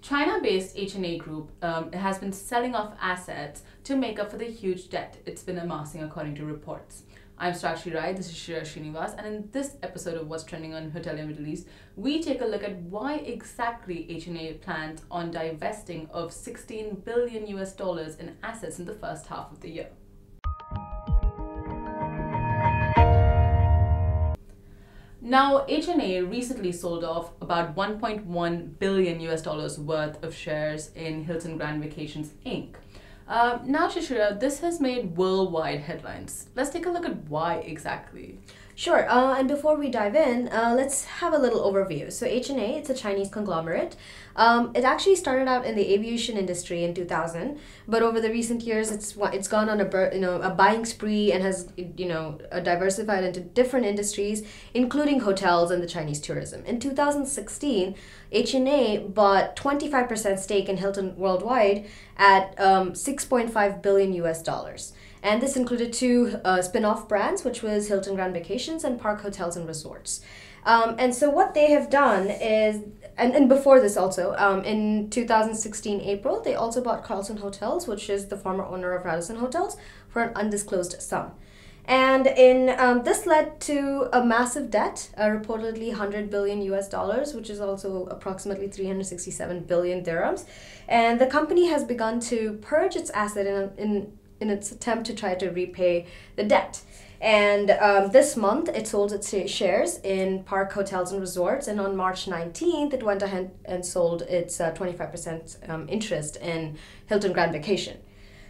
China-based HNA Group has been selling off assets to make up for the huge debt it's been amassing according to reports. I'm Sakshi Rai, this is Shira Srinivas, and in this episode of What's Trending on Hotelier Middle East, we take a look at why exactly HNA plans on divesting of $16 billion in assets in the first half of the year. Now, HNA recently sold off about $1.1 billion worth of shares in Hilton Grand Vacations Inc. Now, Shishira, this has made worldwide headlines. Let's take a look at why exactly. Sure, and before we dive in, let's have a little overview. So HNA, it's a Chinese conglomerate. It actually started out in the aviation industry in 2000, but over the recent years, it's gone on a buying spree and has diversified into different industries, including hotels and the Chinese tourism. In 2016, HNA bought 25% stake in Hilton worldwide at $6.5 billion. And this included two spin-off brands, which was Hilton Grand Vacations and Park Hotels and Resorts. And so what they have done is, and before this also, in 2016 April, they also bought Carlton Hotels, which is the former owner of Radisson Hotels, for an undisclosed sum. And this led to a massive debt, reportedly $100 billion, which is also approximately 367 billion dirhams. And the company has begun to purge its asset in its attempt to try to repay the debt. And this month, it sold its shares in Park Hotels and Resorts, and on March 19th, it went ahead and sold its 25% interest in Hilton Grand Vacation.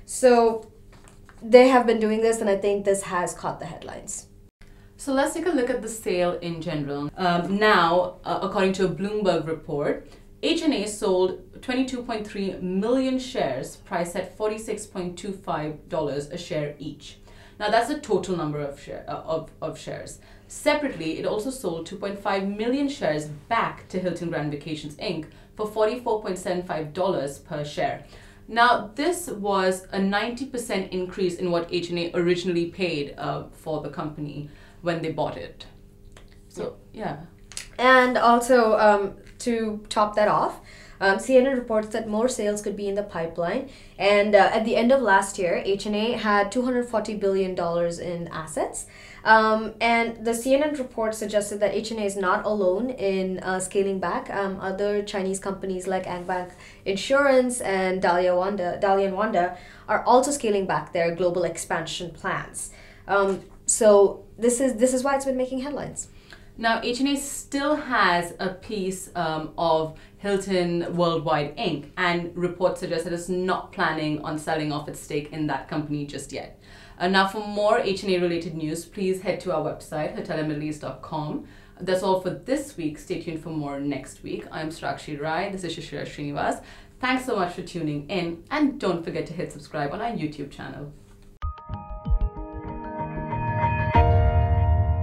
So they have been doing this, and I think this has caught the headlines. So let's take a look at the sale in general. Now, according to a Bloomberg report, HNA sold 22.3 million shares priced at $46.25 a share each. Now that's the total number of shares. Separately, it also sold 2.5 million shares back to Hilton Grand Vacations Inc. for $44.75 per share. Now this was a 90% increase in what HNA originally paid for the company when they bought it. So yeah. And also, to top that off, CNN reports that more sales could be in the pipeline. And at the end of last year, HNA had $240 billion in assets. And the CNN report suggested that HNA is not alone in scaling back. Other Chinese companies like Angbank Insurance and Dalian Wanda are also scaling back their global expansion plans. So this is why it's been making headlines. Now, HNA still has a piece of Hilton Worldwide Inc. and reports suggest that it's not planning on selling off its stake in that company just yet. Now, for more HNA related news, please head to our website, hoteliermiddleeast.com. That's all for this week. Stay tuned for more next week. I'm Sakshi Rai. This is Shishira Srinivas. Thanks so much for tuning in, and don't forget to hit subscribe on our YouTube channel.